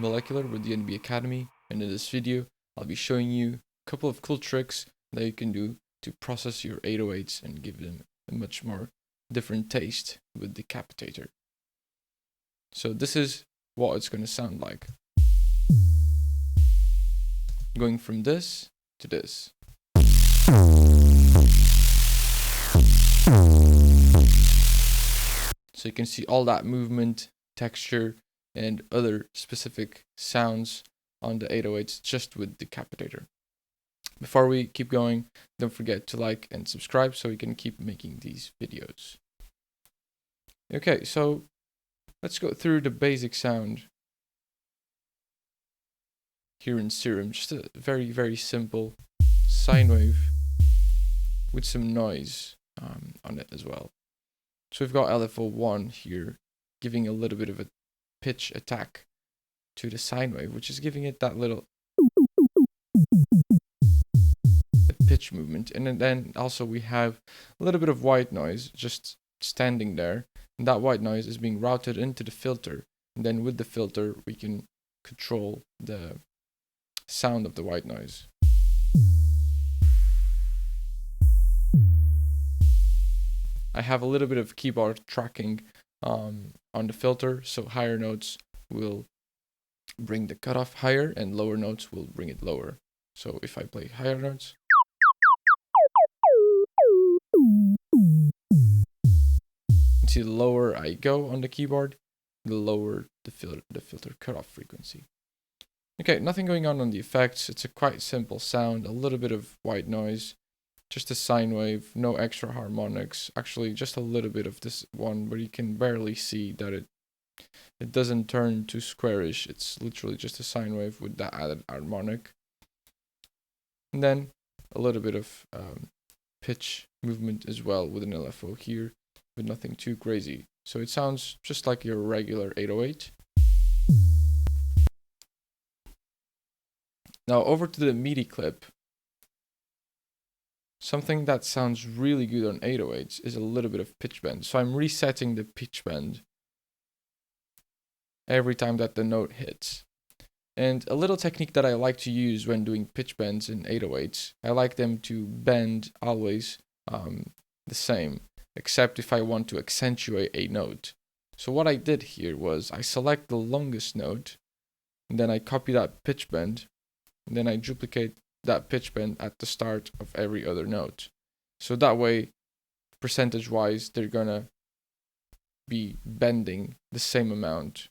Molecular with the NB Academy, and in this video I'll be showing you a couple of cool tricks that you can do to process your 808s and give them a much more different taste with the Capitator. So this is what it's going to sound like. Going from this to this. So you can see all that movement, texture, and other specific sounds on the 808s just with the Capitator. Before we keep going, don't forget to like and subscribe so we can keep making these videos. Okay, so let's go through the basic sound here in Serum. Just a very, very simple sine wave with some noise on it as well. So we've got LFO1 here, giving a little bit of a pitch attack to the sine wave, which is giving it that little pitch movement. And then also we have a little bit of white noise just standing there. And that white noise is being routed into the filter. And then with the filter, we can control the sound of the white noise. I have a little bit of keyboard tracking on the filter, so higher notes will bring the cutoff higher and lower notes will bring it lower. So if I play higher notes, see the lower I go on the keyboard, the lower the filter cutoff frequency. Okay, nothing going on the effects. It's a quite simple sound, a little bit of white noise, just a sine wave, no extra harmonics. Actually, just a little bit of this one, but you can barely see that it doesn't turn too squarish. It's literally just a sine wave with that added harmonic. And then a little bit of pitch movement as well with an LFO here, but nothing too crazy. So it sounds just like your regular 808. Now over to the MIDI clip. Something that sounds really good on 808s is a little bit of pitch bend. So I'm resetting the pitch bend every time that the note hits. And a little technique that I like to use when doing pitch bends in 808s, I like them to bend always the same, except if I want to accentuate a note. So what I did here was I select the longest note, and then I copy that pitch bend, and then I duplicate that pitch bend at the start of every other note. So that way, percentage wise, they're gonna be bending the same amount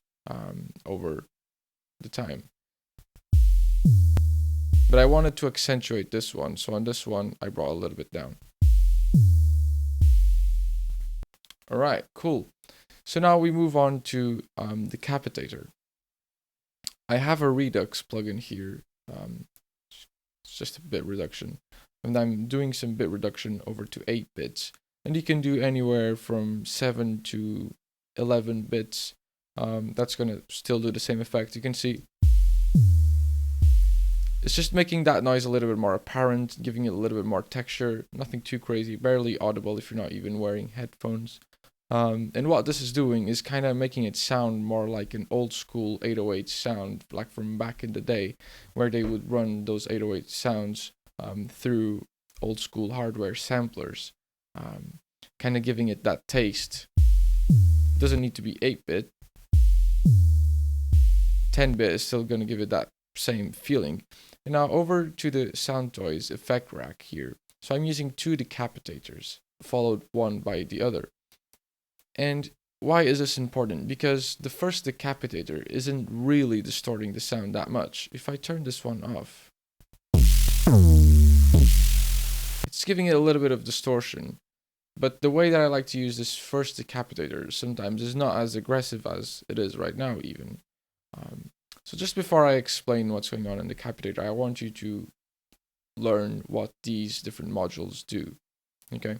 over the time. But I wanted to accentuate this one, so on this one I brought a little bit down. Alright, cool. So now we move on to the Capitator. I have a Redux plugin here. It's just a bit reduction, and I'm doing some bit reduction over to 8 bits, and you can do anywhere from 7 to 11 bits. That's gonna still do the same effect. You can see it's just making that noise a little bit more apparent, giving it a little bit more texture. Nothing too crazy, barely audible if you're not even wearing headphones. And what this is doing is kind of making it sound more like an old school 808 sound, like from back in the day, where they would run those 808 sounds through old school hardware samplers, kind of giving it that taste. It doesn't need to be 8-bit. 10-bit is still going to give it that same feeling. And now over to the SoundToys effect rack here. So I'm using 2 decapitators, followed one by the other. And why is this important? Because the first decapitator isn't really distorting the sound that much. If I turn this one off, it's giving it a little bit of distortion. But the way that I like to use this first decapitator sometimes is not as aggressive as it is right now even. So just before I explain what's going on in the Capitator, I want you to learn what these different modules do. Okay?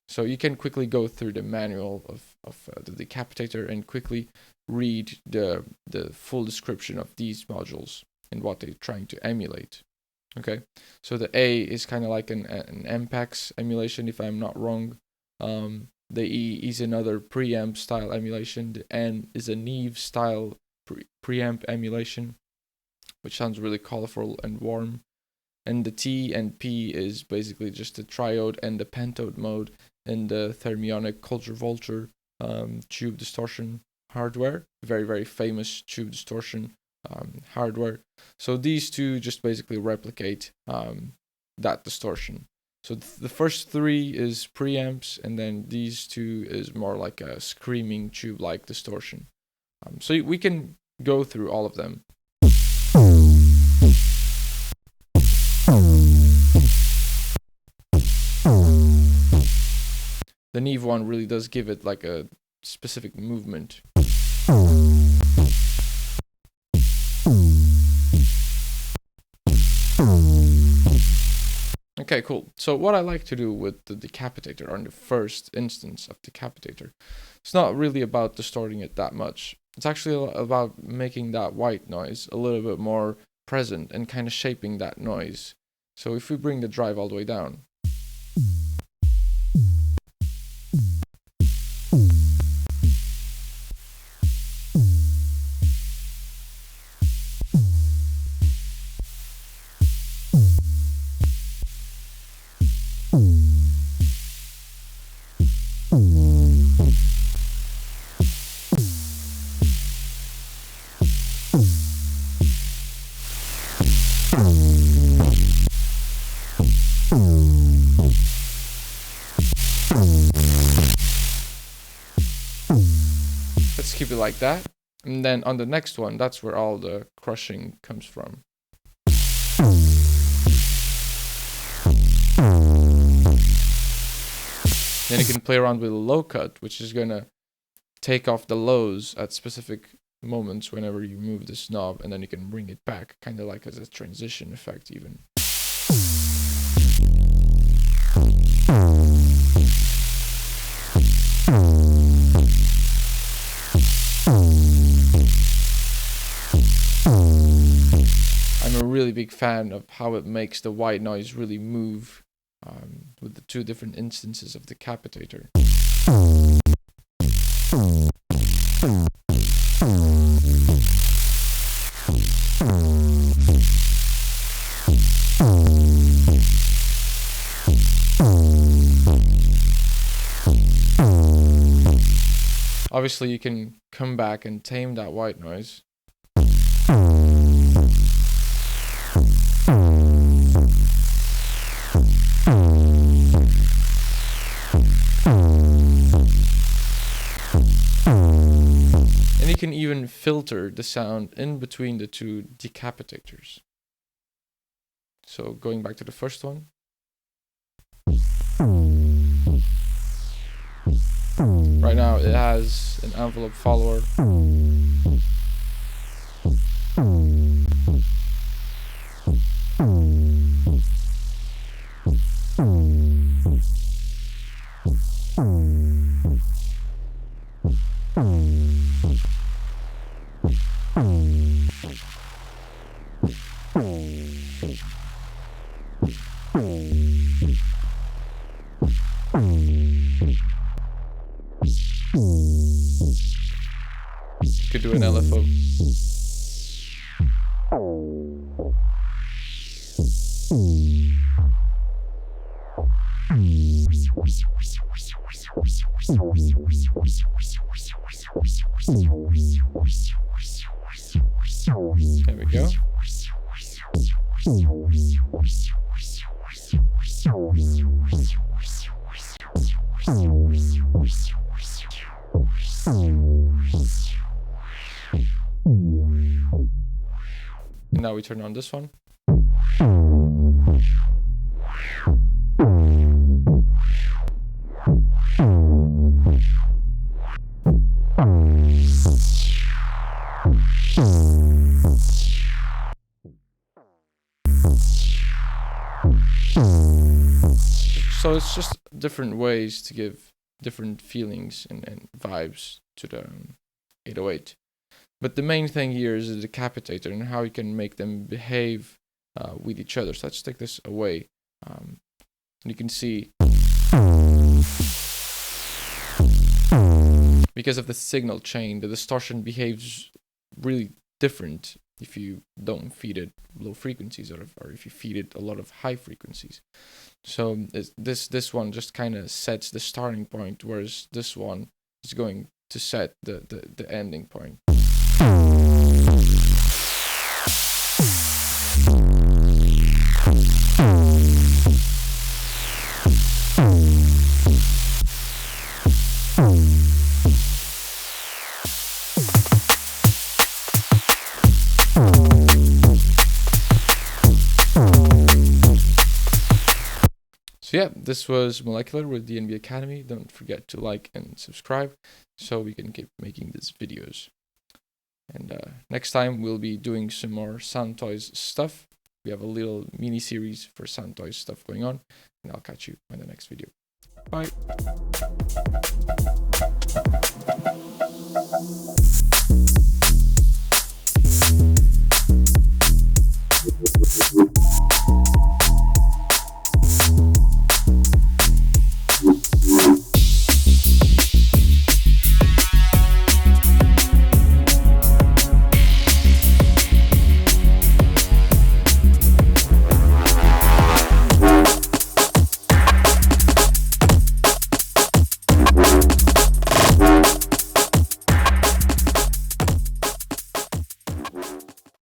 So you can quickly go through the manual of the Decapitator and quickly read the full description of these modules and what they're trying to emulate. Okay, so the A is kind of like an MPEX emulation, if I'm not wrong. The E is another preamp style emulation. The N is a Neve style preamp emulation, which sounds really colorful and warm. And the T and P is basically just the triode and the pentode mode in the thermionic Culture Vulture tube distortion hardware. Very, very famous tube distortion hardware. So these two just basically replicate that distortion. So the first three is preamps, and then these two is more like a screaming tube-like distortion. So we can go through all of them. The Neve one really does give it like a specific movement. Okay, cool. So what I like to do with the Decapitator, on the first instance of Decapitator, it's not really about distorting it that much. It's actually about making that white noise a little bit more present and kind of shaping that noise. So if we bring the drive all the way down, let's keep it like that. And then on the next one, that's where all the crushing comes from. Then you can play around with a low cut, which is gonna take off the lows at specific moments whenever you move this knob, and then you can bring it back, kind of like as a transition effect even. I'm a really big fan of how it makes the white noise really move with the two different instances of the Capitator. Obviously, you can come back and tame that white noise. And you can even filter the sound in between the two Decapitators. So going back to the first one. Right now it has an envelope follower. Could do an LFO. There we go. And now we turn on this one. So it's just different ways to give different feelings and vibes to the 808. But the main thing here is the Capitator and how you can make them behave with each other. So let's take this away. And you can see, because of the signal chain, the distortion behaves really different if you don't feed it low frequencies, or if you feed it a lot of high frequencies. So this one just kind of sets the starting point, whereas this one is going to set the ending point. So yeah, this was Molecular with DNB Academy. Don't forget to like and subscribe so we can keep making these videos. And next time we'll be doing some more SoundToys stuff. We have a little mini series for SoundToys stuff going on, and I'll catch you in the next video. Bye.